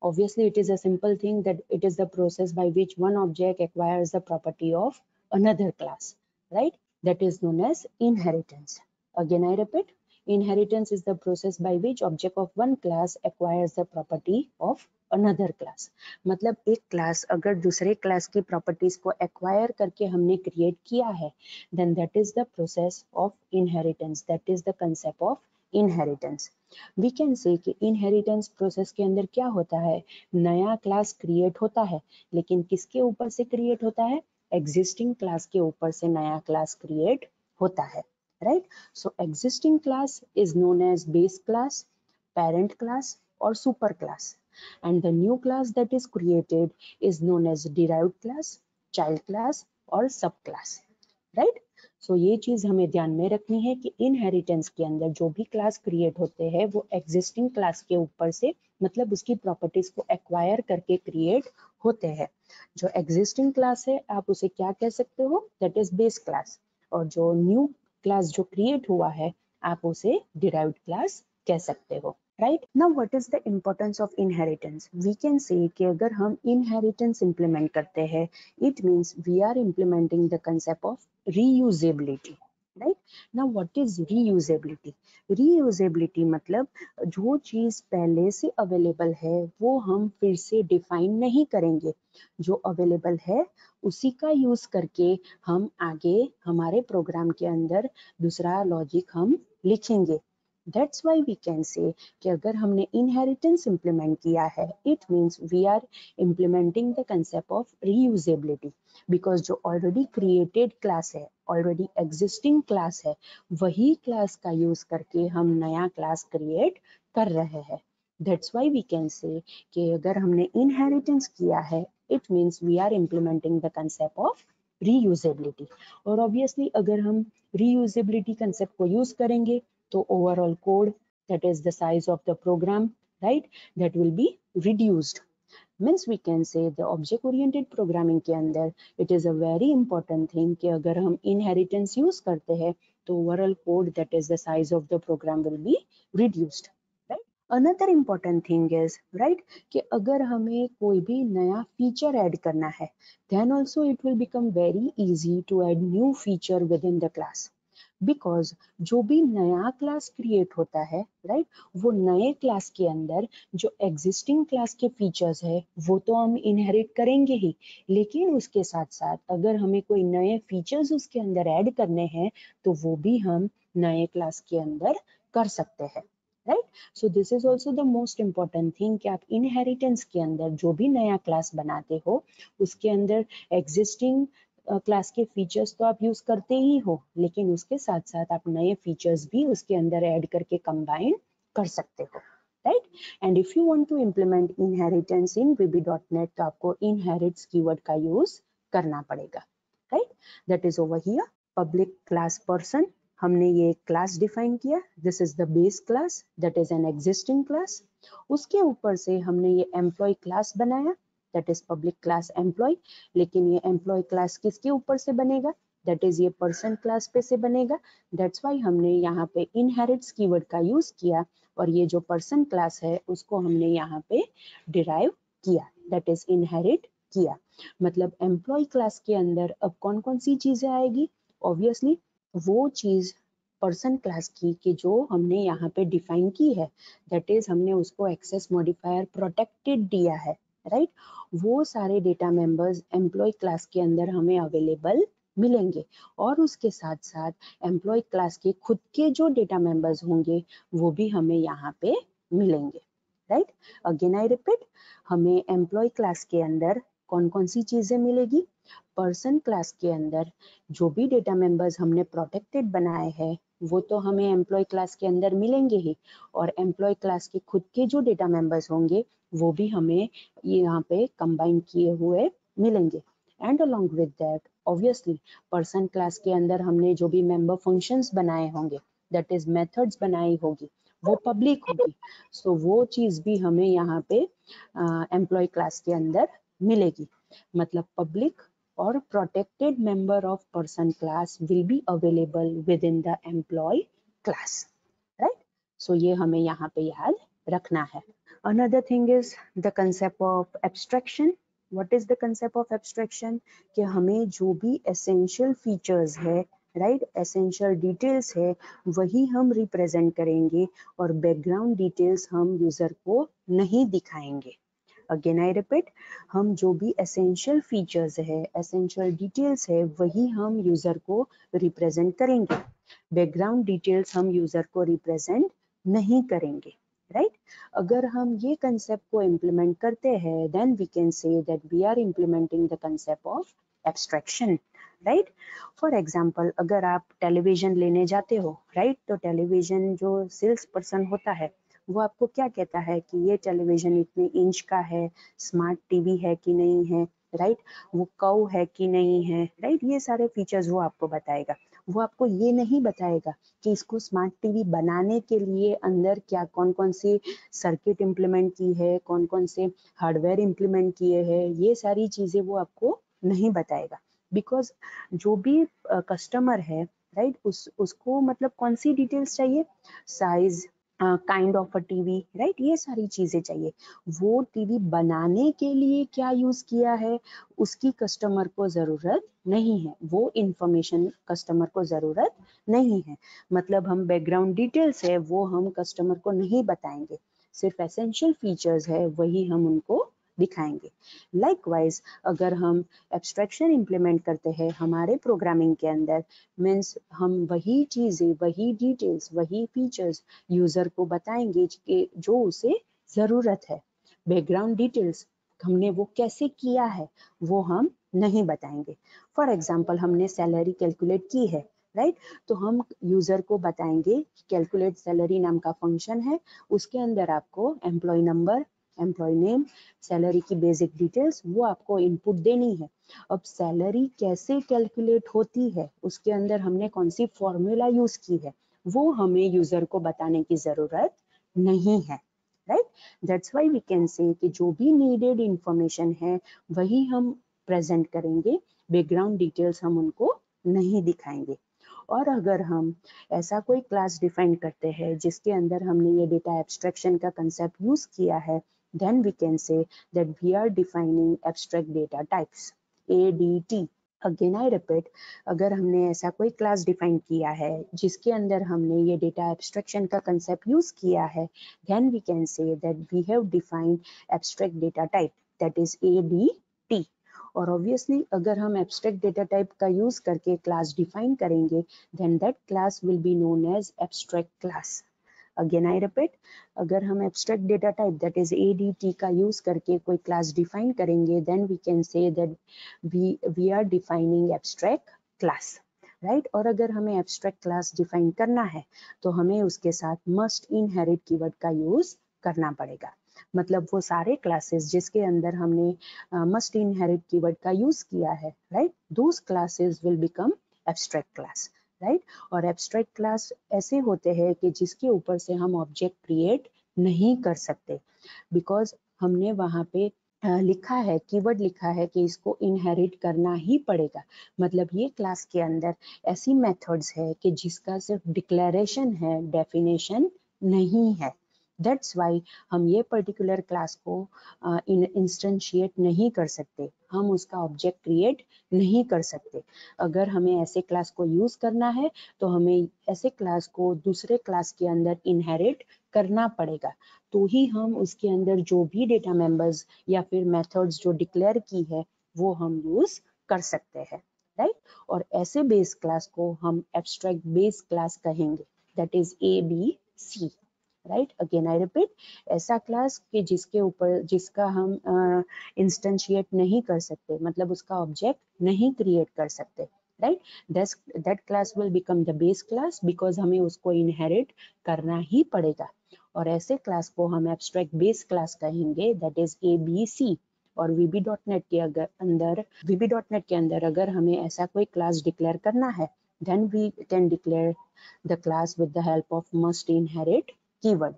Obviously it is a simple thing that it is the process by which one object acquires the property of another class, right? That is known as inheritance. Again I repeat, inheritance is the process by which object of one class acquires the property of another class. मतलब एक क्लास अगर दूसरे क्लास की प्रॉपर्टीज को एक्वायर करके हमने क्रिएट किया है then that is the process of inheritance, that is the concept of inheritance. We can say कि inheritance process के अंदर क्या होता है, नया क्लास क्रिएट होता है लेकिन किसके ऊपर से क्रिएट होता है, एग्जिस्टिंग क्लास के ऊपर से नया क्लास क्रिएट होता है, right. So existing class is known as base class, parent class or super class, and the new class that is created is known as derived class, child class or subclass, right? सो ये चीज हमें ध्यान में रखनी है कि इनहेरिटेंस के अंदर जो भी क्लास क्रिएट होते हैं वो एग्जिस्टिंग क्लास के ऊपर से मतलब उसकी प्रॉपर्टीज को एक्वायर करके क्रिएट होते हैं। जो एग्जिस्टिंग क्लास है आप उसे क्या कह सकते हो, दैट इज बेस क्लास, और जो न्यू क्लास जो क्रिएट हुआ है आप उसे डिराइव्ड क्लास कह सकते हो, right. Now what is the importance of inheritance? We can say कि अगर हम इनहेरिटेंस इंप्लीमेंट करते हैं, it means we are implementing the concept of reusability, right. Now what is reusability? Reusability मतलब जो चीज पहले से अवेलेबल है वो हम फिर से डिफाइन नहीं करेंगे, जो अवेलेबल है उसी का यूज करके हम आगे हमारे प्रोग्राम के अंदर दूसरा लॉजिक हम लिखेंगे। That's why we can say कि अगर हमने inheritance implement किया है, it means we are implementing the concept of reusability, because जो already created class है, already existing class है, वही class का use करके हम नया class create कर रहे हैं। That's why we can say कि अगर हमने inheritance किया है, it means we are implementing the concept of reusability। और obviously अगर हम reusability concept को use करेंगे तो overall code, that is the size of the program, right, that will be reduced। Means we can say the object oriented programming के अंदर it is a very important thing कि अगर हम inheritance use करते हैं तो overall code, that is the size of the program, will be reduced, right। Another important thing is, right, कि अगर हमें कोई भी नया feature add करना है, then also it will become very easy to add new feature within the class, because जो भी नया क्लास क्रिएट होता है, राइट, वो नए क्लास के अंदर जो एग्जिस्टिंग क्लास के फीचर्स है वो तो हम इनहेरिट करेंगे ही, लेकिन उसके साथ साथ अगर हमें कोई नए फीचर्स उसके अंदर ऐड करने हैं तो वो भी हम नए क्लास के अंदर कर सकते हैं, right. So this is also the most important thing कि आप इनहेरिटेंस के अंदर जो भी नया क्लास बनाते हो उसके अंदर एग्जिस्टिंग क्लास के फीचर्स तो आप यूज करते ही हो, लेकिन उसके साथ साथ आप नए फीचर्स भी उसके अंदर ऐड करके कंबाइन कर सकते हो, right. And if you want to implement inheritance in VB.NET तो आपको इनहेरिट्स कीवर्ड का यूज करना पड़ेगा, right. That is over here public class person, हमने ये क्लास डिफाइन किया, this is the base class, that is an existing class. उसके ऊपर से हमने ये एम्प्लॉय क्लास बनाया, that is public class employee, लेकिन ये एम्प्लॉय क्लास किसके ऊपर से बनेगा, दैट इज ये पर्सन क्लास पे से बनेगा। दैट्स वाई हमने यहाँ पे इनहेरिट्स कीवर्ड का यूज किया और ये जो पर्सन क्लास है उसको हमने यहाँ पे डिराइव किया, दैट इज इनहेरिट किया। मतलब एम्प्लॉय क्लास के अंदर अब कौन कौन सी चीजें आएगी, ऑब्वियसली वो चीज पर्सन क्लास की कि जो हमने यहाँ पे डिफाइन की है, दैट इज हमने उसको एक्सेस मॉडिफायर प्रोटेक्टेड दिया है, राइट। वो सारे डेटा मेंबर्स एम्प्लॉय क्लास के अंदर हमें अवेलेबल मिलेंगे, और उसके साथ साथ एम्प्लॉय क्लास के खुद के जो डेटा मेंबर्स होंगे वो भी हमें यहाँ पे मिलेंगे, राइट। अगेन आई रिपीट, हमें एम्प्लॉय क्लास के अंदर कौन कौन सी चीजें मिलेगी, पर्सन क्लास के अंदर जो भी डेटा मेंबर्स हमने प्रोटेक्टेड बनाए हैं वो तो हमें एम्प्लॉय क्लास के अंदर मिलेंगे ही, और एम्प्लॉय क्लास के खुद के जो डेटा मेंबर्स होंगे वो भी हमें यहाँ पे कंबाइन किए हुए मिलेंगे। And along with that obviously person class के अंदर हमने जो भी मेंबर फंक्शंस बनाए होंगे, दैट इज मेथड्स बनाई होगी, वो पब्लिक होगी, सो वो चीज भी हमें यहाँ पे एम्प्लॉय क्लास के अंदर मिलेगी। मतलब पब्लिक और protected member of person class will be available within the employee class, right? So ये हमें यहाँ पे याद रखना है। Another thing is the concept of abstraction. What is the concept of abstraction? कि हमें जो भी essential features है, right, essential details है, वही हम represent करेंगे और background details हम user को नहीं दिखाएंगे। अगेन आई रिपीट, हम जो भी एसेंशियल फीचर्स है, एसेंशियल डिटेल्स है, वही हम यूजर को रिप्रेजेंट करेंगे, बैकग्राउंड डिटेल्स हम यूजर को रिप्रेजेंट नहीं करेंगे, राइट। अगर हम ये कंसेप्ट को इम्प्लीमेंट करते हैं then we can say that we are implementing the concept of abstraction, right. For example अगर आप टेलीविजन लेने जाते हो, राइट, तो टेलीविजन जो सेल्स पर्सन होता है वो आपको क्या कहता है कि ये टेलीविजन इतने इंच का है, स्मार्ट टीवी है कि नहीं है, राइट, वो कर्व है कि नहीं है, राइट, ये सारे फीचर्स वो आपको बताएगा। वो आपको ये नहीं बताएगा कि इसको स्मार्ट टीवी बनाने के लिए अंदर क्या कौन कौन सी सर्किट इम्प्लीमेंट की है, कौन कौन से हार्डवेयर इम्प्लीमेंट किए हैं, ये सारी चीजें वो आपको नहीं बताएगा। बिकॉज जो भी कस्टमर है, राइट, उसको मतलब कौन सी डिटेल्स चाहिए, size, kind of a TV, right, ये सारी चीजें चाहिए। वो टीवी बनाने के लिए क्या यूज किया है उसकी कस्टमर को जरूरत नहीं है, वो इंफॉर्मेशन कस्टमर को जरूरत नहीं है। मतलब हम बैकग्राउंड डिटेल्स है वो हम कस्टमर को नहीं बताएंगे, सिर्फ एसेंशियल फीचर्स है वही हम उनको दिखाएंगे। लाइकवाइज अगर हम एब्स्ट्रैक्शन इम्प्लीमेंट करते हैं हमारे प्रोग्रामिंग के अंदर, मीन्स हम वही चीजें, वही डिटेल्स, वही फीचर्स यूजर को बताएंगे कि जो उसे जरूरत है। बैकग्राउंड डिटेल्स हमने वो कैसे किया है वो हम नहीं बताएंगे। फॉर एग्जाम्पल हमने सैलरी कैलकुलेट की है, राइट, तो हम यूजर को बताएंगे कैलकुलेट सैलरी नाम का फंक्शन है, उसके अंदर आपको employee number, employee name, salary की बेसिक डिटेल्स वो आपको इनपुट देनी है। अब सैलरी कैसे कैलकुलेट होती है, उसके अंदर हमने कौन सी फॉर्मूला यूज की है, वो हमें यूजर को बताने की जरूरत नहीं है, right. That's why we can say कि जो भी नीडेड इंफॉर्मेशन है वही हम प्रेजेंट करेंगे, बैकग्राउंड डिटेल्स हम उनको नहीं दिखाएंगे। और अगर हम ऐसा कोई क्लास डिफाइन करते हैं जिसके अंदर हमने ये डेटा एब्स्ट्रैक्शन का कंसेप्ट यूज किया है, then we can say that we are defining abstract data types, ADT. Again I repeat, अगर हमने ऐसा कोई क्लास डिफाइन किया है जिसके अंदर हमने ये डेटा एब्स्ट्रैक्शन का कंसेप्ट यूज किया है, then we can say that we have defined abstract data type, that is ADT. और ऑब्वियसली अगर हम एब्स्ट्रैक्ट डेटा टाइप का यूज करके क्लास डिफाइन करेंगे then that class will be known as abstract class. Again I repeat, अगर हम abstract data type that is ADT का यूज करके कोई क्लास डिफाइन करेंगे then we can say that we are defining abstract class, right. और अगर हमें एब्स्ट्रैक्ट क्लास डिफाइन करना है तो हमें उसके साथ मस्ट इनहेरिट कीवर्ड का यूज करना पड़ेगा। मतलब वो सारे क्लासेस जिसके अंदर हमने मस्ट इनहेरिट कीवर्ड का यूज किया है, right, those classes will become abstract class, right. और एब्स्ट्रैक्ट क्लास ऐसे होते हैं कि जिसके ऊपर से हम ऑब्जेक्ट क्रिएट नहीं कर सकते, बिकॉज हमने वहां पे लिखा है, कीवर्ड लिखा है कि इसको इनहेरिट करना ही पड़ेगा। मतलब ये क्लास के अंदर ऐसी मेथड्स है कि जिसका सिर्फ डिक्लेरेशन है, डेफिनेशन नहीं है। दैट्स वाई हम ये पर्टिकुलर क्लास को इंस्टेंशिएट नहीं कर सकते, हम उसका ऑब्जेक्ट क्रिएट नहीं कर सकते। अगर हमें ऐसे क्लास को यूज करना है तो हमें ऐसे क्लास को दूसरे क्लास के अंदर इनहेरिट करना पड़ेगा, तो ही हम उसके अंदर जो भी डेटा मेंबर्स या फिर मेथड्स जो डिक्लेयर की है वो हम यूज कर सकते हैं, राइट। और ऐसे बेस क्लास को हम एब्स्ट्रैक्ट बेस क्लास कहेंगे, that is ABC, right. Again I repeat, ऐसा क्लास कि जिसके ऊपर जिसका हम इंस्टेंशिएट नहीं कर सकते, मतलब उसका ऑब्जेक्ट नहीं क्रिएट कर सकते, right. That class will become the base class because हमें उसको इनहेरिट करना ही पड़ेगा। और ऐसे क्लास को हम एब्स्ट्रैक्ट बेस क्लास कहेंगे, दैट इज ABC। और VB.NET के अंदर अगर हमें ऐसा कोई क्लास डिक्लेयर करना है then we can declare the class with the help of must inherit keyword.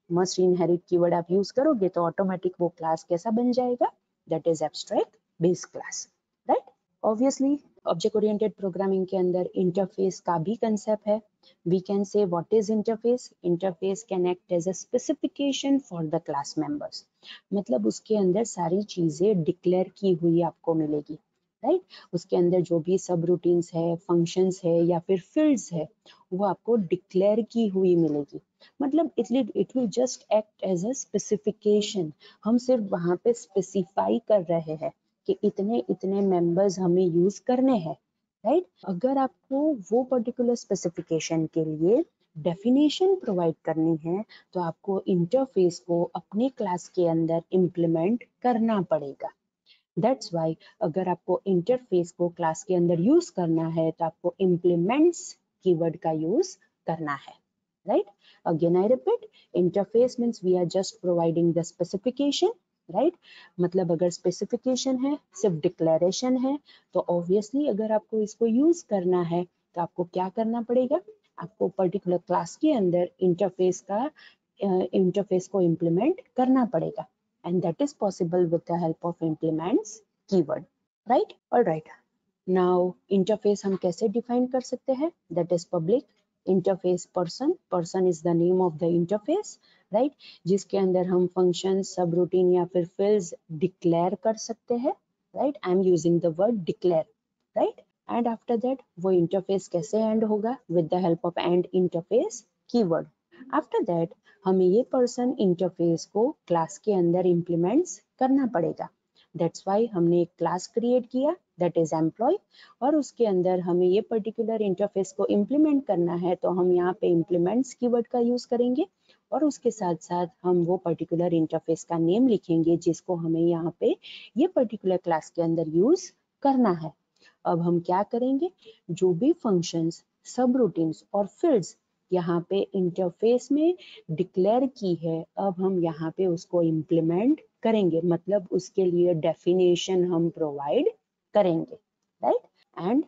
Must inherit keyword आप यूज करोगे तो ऑटोमेटिक वो क्लास कैसा बन जाएगा, that is abstract base class, right. Obviously object oriented programming के अंदर इंटरफेस का भी कंसेप्ट है। We can say what is interface, interface can act as a specification for the class members. मतलब उसके अंदर सारी चीजें डिक्लेयर की हुई आपको मिलेगी, राइट। उसके अंदर जो भी सब रूटीन्स है, फंक्शंस है या फिर फील्ड्स है वो आपको डिक्लेयर की हुई मिलेगी। मतलब it will just act as a specification. हम सिर्फ वहां पे स्पेसिफाई कर रहे हैं कि इतने इतने मेंबर्स हमें यूज करने हैं, राइट। अगर आपको वो पर्टिकुलर स्पेसिफिकेशन के लिए डेफिनेशन प्रोवाइड करनी है तो आपको इंटरफेस को अपने क्लास के अंदर इम्प्लीमेंट करना पड़ेगा। दैट्स वाई अगर आपको इंटरफेस को क्लास के अंदर यूज करना है तो आपको इम्प्लीमेंट्स कीवर्ड का यूज करना है, right? Again I repeat, interface means we are just providing the specification, right? मतलब अगर specification है, सिर्फ declaration है, तो obviously अगर आपको इसको use करना है तो आपको क्या करना पड़ेगा, आपको पर्टिकुलर क्लास के अंदर इंटरफेस को इम्प्लीमेंट करना पड़ेगा, and that is possible with the help of implements keyword, right. Alright, now interface हम कैसे डिफाइन कर सकते हैं, that is public interface person is the name of the interface, right, जिसके अंदर हम फंक्शन, सब रूटीन या फिर फील्ड्स डिक्लेयर कर सकते हैं, right. I am using the word declare, right. And after that वो इंटरफेस कैसे एंड होगा, with the help of and interface keyword. After that हमें ये पर्सन इंटरफेस को क्लास के अंदर इम्प्लीमेंट्स करना पड़ेगा, दैट्स वाई हमने एक क्लास क्रिएट किया दैट इज एम्प्लॉय, और उसके अंदर हमें ये पर्टिकुलर इंटरफेस को इम्प्लीमेंट करना है, तो हम यहाँ पे इम्प्लीमेंट्स कीवर्ड का यूज करेंगे, और उसके साथ साथ हम वो पर्टिकुलर इंटरफेस का नेम लिखेंगे जिसको हमें यहाँ पे ये पर्टिकुलर क्लास के अंदर यूज करना है। अब हम क्या करेंगे, जो भी फंक्शंस, सब रूटीन्स और फील्ड्स यहाँ पे इंटरफेस में डिक्लेयर की है, अब हम यहाँ पे उसको इम्प्लीमेंट करेंगे, मतलब उसके लिए डेफिनेशन हम प्रोवाइड करेंगे, right. And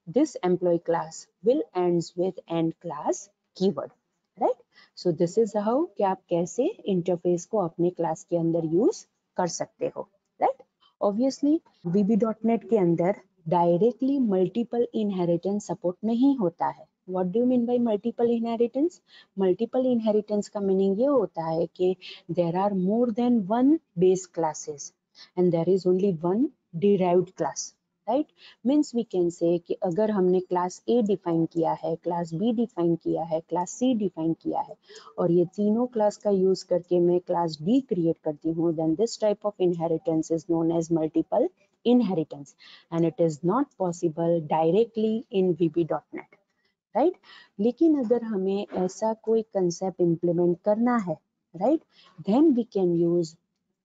this employee class will ends with and class keyword, right. So this is how कि आप कैसे इंटरफेस को अपने क्लास के अंदर यूज कर सकते हो, राइट। ऑब्वियसली VB.NET के अंदर डायरेक्टली मल्टीपल इनहेरिटेंस सपोर्ट नहीं होता है। What do you mean by multiple inheritance? Multiple inheritance का मीनिंग ये होता है कि there are more than one base classes and there is only one derived class, right. Means we can say कि अगर हमने क्लास A डिफाइन किया है, क्लास B डिफाइन किया है, क्लास C डिफाइन किया है, और ये तीनों क्लास का यूज करके मैं क्लास D क्रिएट करती हूँ, then this type of inheritance is known as multiple inheritance and it is not possible directly in VB.NET, right. लेकिन अगर हमें ऐसा कोई कंसेप्ट इम्प्लीमेंट करना है, right, then we can use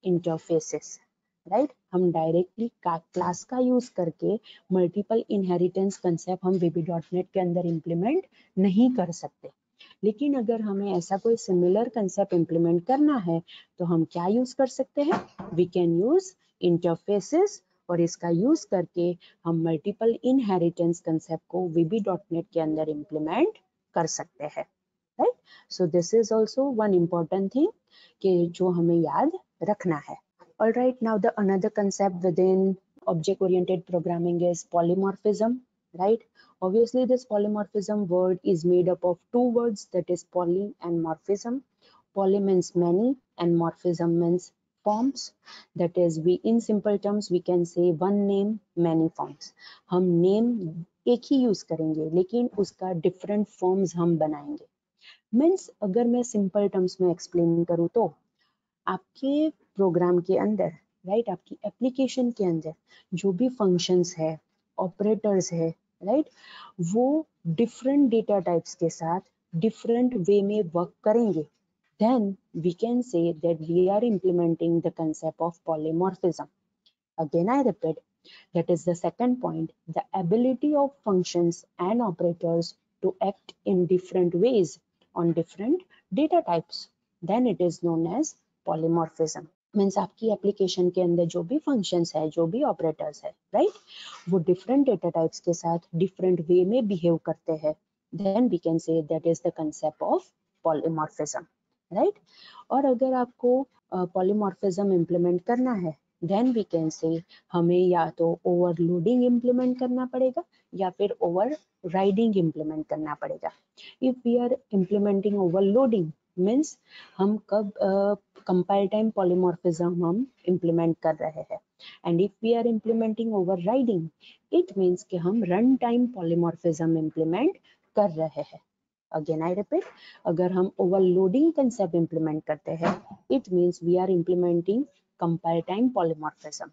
interfaces, right. हम डायरेक्टली क्लास का यूज करके मल्टीपल इनहेरिटेंस कंसेप्ट हम VB.NET के अंदर इम्प्लीमेंट नहीं कर सकते, लेकिन अगर हमें ऐसा कोई सिमिलर कंसेप्ट इम्प्लीमेंट करना है तो हम क्या यूज कर सकते हैं, वी कैन यूज इंटरफेसेस, और इसका यूज करके हम मल्टीपल इनहेरिटेंस कंसेप्ट को VB.NET के अंदर इम्प्लीमेंट कर सकते हैं, right. So this is also one important thing कि जो हमें याद रखना है। Alright, now the another concept with in object oriented programming is polymorphism, right? Obviously this polymorphism word is made up of two words, that is poly and morphism. Poly means many and morphism means forms, that is we in simple terms we can say one name many forms. हम name एक ही यूज करेंगे लेकिन उसका different forms हम बनाएंगे। मीन्स अगर मैं सिंपल टर्म्स में एक्सप्लेन करूँ तो आपके प्रोग्राम के अंदर, राइट, आपकी एप्लीकेशन के अंदर जो भी फंक्शंस है, ऑपरेटर्स है, राइट, वो डिफरेंट डेटा टाइप्स के साथ डिफरेंट वे में वर्क करेंगे, then we can say that we are implementing the concept of polymorphism. Again I repeat, that is the second point, the ability of functions and operators to act in different ways on different data types, then it is known as polymorphism. Means आपकी एप्लीकेशन के अंदर जो भी फंक्शंस है, जो भी ऑपरेटर्स है, राइट, वो डिफरेंट डेटा टाइप्स के साथ डिफरेंट वे में बिहेव करते हैं, then we can say that is the concept of polymorphism, right. और अगर आपको पॉलीमॉर्फिज्म इम्प्लीमेंट करना है, देन वी कैन से हमें या तो ओवरलोडिंग इम्प्लीमेंट करना पड़ेगा या फिर ओवर राइडिंग इम्प्लीमेंट करना पड़ेगा। If we are implementing overloading means हम कब कंपाइल टाइम पॉलीमॉर्फिज्म हम इम्प्लीमेंट कर रहे हैं, and if we are implementing overriding it means कि हम रन टाइम पॉलीमॉर्फिज्म इम्प्लीमेंट कर रहे हैं। अगेन आई रिपीट, अगर हम ओवरलोडिंग कंसेप्ट इम्प्लीमेंट करते हैं it means we are implementing compile time polymorphism,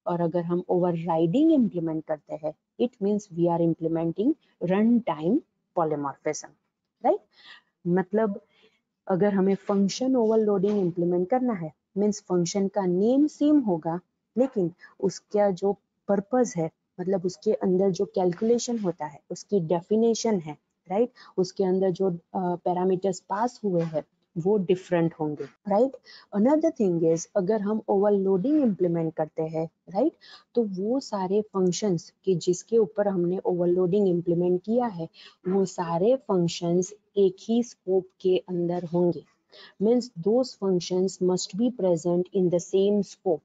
और अगर हम ओवरराइडिंग इम्प्लीमेंट करते हैं it means we are implementing run time polymorphism, right. मतलब अगर हमें फंक्शन ओवरलोडिंग इम्प्लीमेंट करना है मीन्स फंक्शन का नेम सेम होगा लेकिन उसका जो पर्पस है, मतलब उसके अंदर जो कैलकुलेशन होता है, उसकी डेफिनेशन है, राइट, उसके अंदर जो पैरामीटर्स पास हुए हैं वो डिफरेंट होंगे, राइट। अनदर थिंग इज, अगर हम ओवरलोडिंग इम्प्लीमेंट करते हैं, राइट, तो वो सारे फंक्शंस कि जिसके ऊपर हमने ओवरलोडिंग इम्प्लीमेंट किया है, वो सारे फंक्शंस एक ही स्कोप के अंदर होंगे। Means those functions must be present in the same scope.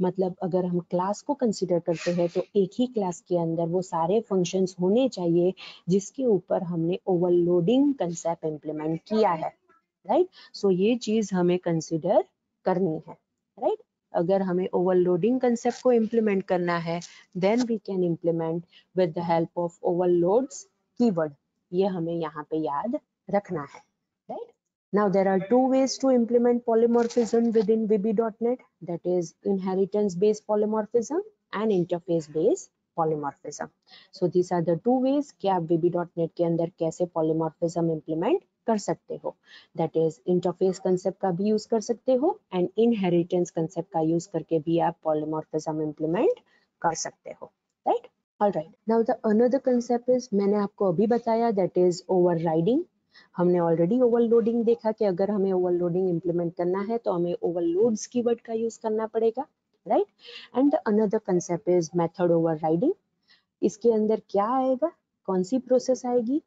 मतलब अगर हम क्लास को कंसिडर करते हैं तो एक ही क्लास के अंदर वो सारे फंक्शंस होने चाहिए जिसके ऊपर हमने ओवरलोडिंग कंसेप्ट इम्प्लीमेंट किया है, राइट। सो ये चीज हमें कंसिडर करनी है, राइट। अगर हमें ओवरलोडिंग कंसेप्ट को इम्प्लीमेंट करना है, then we can implement with the help of overloads keyword. ये हमें यहाँ पे याद रखना है, right. Now there are two ways to implement polymorphism within VB.NET, that is inheritance based polymorphism and interface based polymorphism. So these are the two ways कि आप VB.NET के अंदर कैसे polymorphism implement कर सकते हो, that is interface concept का भी use कर सकते हो and inheritance concept का use करके भी आप polymorphism implement कर सकते हो, right? Alright. Now the another concept is, मैंने आपको अभी बताया, that is overriding. हमने ऑलरेडी ओवरलोडिंग देखा कि अगर हमें ओवरलोडिंग इंप्लीमेंट करना है तो हमें ओवरलोड्स कीवर्ड का यूज करना पड़ेगा, right. And another concept is method overriding. इसके अंदर क्या आएगा, कौन सी प्रोसेस आएगी?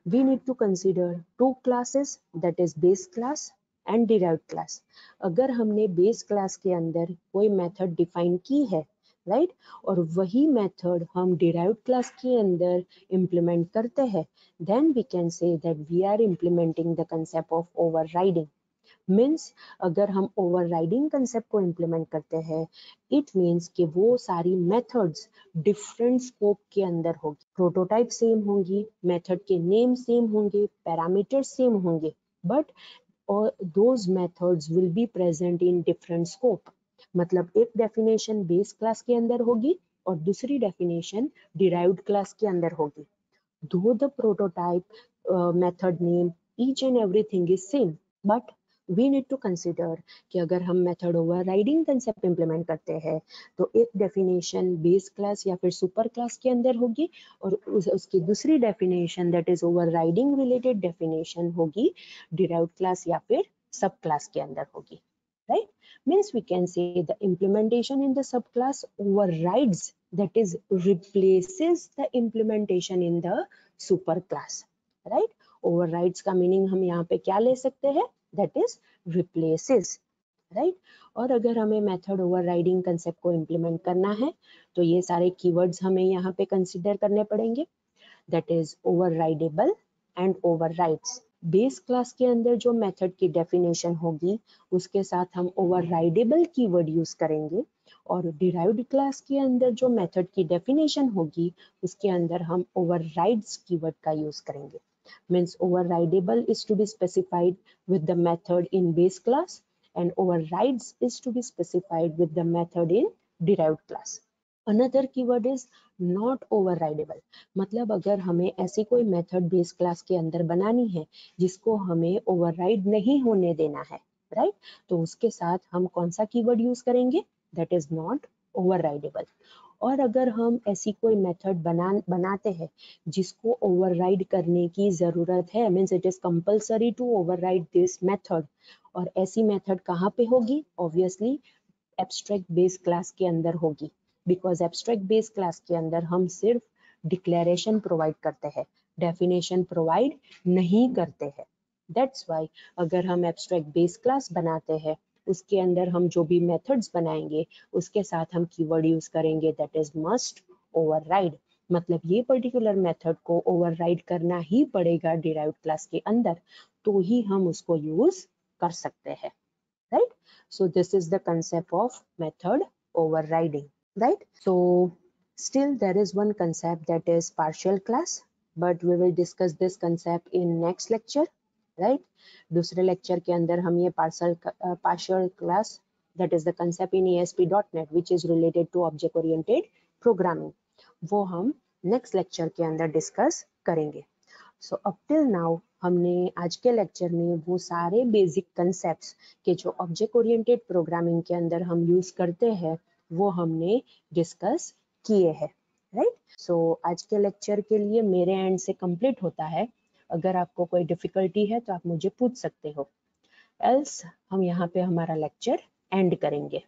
We need to consider two classes, that is base class and derived class. अगर हमने बेस क्लास के अंदर कोई मेथड डिफाइन की है, राइट, और वही मेथड हम डिराइव्ड क्लास के अंदर इम्प्लीमेंट करते हैं, then we can say that we are implementing the concept of overriding. Means अगर हम ओवरराइडिंग कंसेप्ट को इम्प्लीमेंट करते हैं, इट मीन्स कि वो सारी मेथड्स डिफरेंट स्कोप के अंदर होगी, प्रोटोटाइप सेम होंगी, मेथड के नेम सेम होंगे, पैरामीटर सेम होंगे, but those methods will be present in different scope. मतलब एक डेफिनेशन बेस क्लास के अंदर होगी और दूसरी डेफिनेशन डिराइव्ड क्लास के अंदर होगी। Though the prototype, method name, each and everything is same, but we need to consider कि अगर हम मेथड ओवरराइडिंग कंसेप्ट इंप्लीमेंट करते हैं तो एक डेफिनेशन बेस क्लास या फिर सुपर क्लास के अंदर होगी और उसकी दूसरी definition, that is overriding related definition, होगी डिराइव्ड क्लास या फिर सब क्लास के अंदर होगी, right? Means we can say the implementation in the subclass overrides, that is replaces the implementation in the superclass, right? Overrides का meaning हम यहाँ पे क्या ले सकते हैं, that is replaces, right? और अगर हमें मेथड ओवरराइडिंग कंसेप्ट को इम्प्लीमेंट करना है तो ये सारे कीवर्ड्स हमें यहाँ पे कंसिडर करने पड़ेंगे, that is overridable and overrides. Base class के अंदर जो मेथड की डेफिनेशन होगी उसके साथ हम ओवरराइडेबल कीवर्ड यूज करेंगे और डिराइव्ड क्लास के अंदर जो मेथड की डेफिनेशन होगी उसके अंदर हम ओवरराइड्स कीवर्ड का यूज करेंगे। Means overridable is to be specified with the method in base class and overrides is to be specified with the method in derived class. Another keyword is not overridable. मतलब अगर हमें ऐसी कोई मेथड बेस क्लास के अंदर बनानी है जिसको हमें ओवरराइड नहीं होने देना है, राइट, तो उसके साथ हम कौन सा कीवर्ड यूज करेंगे, दैट इज नॉट ओवरराइडेबल। और अगर हम ऐसी कोई मेथड बनाते हैं जिसको ओवरराइड करने की जरूरत है, means it is compulsory to override this method, और ऐसी मेथड कहाँ पे होगी, ऑब्वियसली एब्स्ट्रैक्ट बेस क्लास के अंदर होगी, बिकॉज एब्स्ट्रैक्ट बेस क्लास के अंदर हम सिर्फ डिक्लेरेशन प्रोवाइड करते हैं, डेफिनेशन प्रोवाइड नहीं करते हैं। दैट्स वाई अगर हम एब्स्ट्रैक्ट बेस क्लास बनाते हैं उसके अंदर हम जो भी मेथड्स बनाएंगे उसके साथ हम कीवर्ड यूज करेंगे, दैट इज मस्ट ओवरराइड। मतलब ये पर्टिकुलर मेथड को ओवरराइड करना ही पड़ेगा डिराइव्ड क्लास के अंदर, तो ही हम उसको यूज कर सकते हैं, right? So this is the concept of method overriding, right? So still there is one concept that is partial class, but we will discuss this concept in next lecture, right? दूसरे lecture के अंदर हम ये partial class, that is the concept in ASP.NET which is related to object oriented programming, वो हम next lecture के अंदर discuss करेंगे। सो अप टिल नाउ हमने आज के लेक्चर में वो सारे बेसिक कंसेप्ट्स के जो ऑब्जेक्ट ओरिएंटेड प्रोग्रामिंग के अंदर हम यूज करते हैं वो हमने डिस्कस किए हैं, राइट। सो आज के लेक्चर के लिए मेरे एंड से कंप्लीट होता है। अगर आपको कोई डिफिकल्टी है तो आप मुझे पूछ सकते हो। एल्स हम यहाँ पे हमारा लेक्चर एंड करेंगे।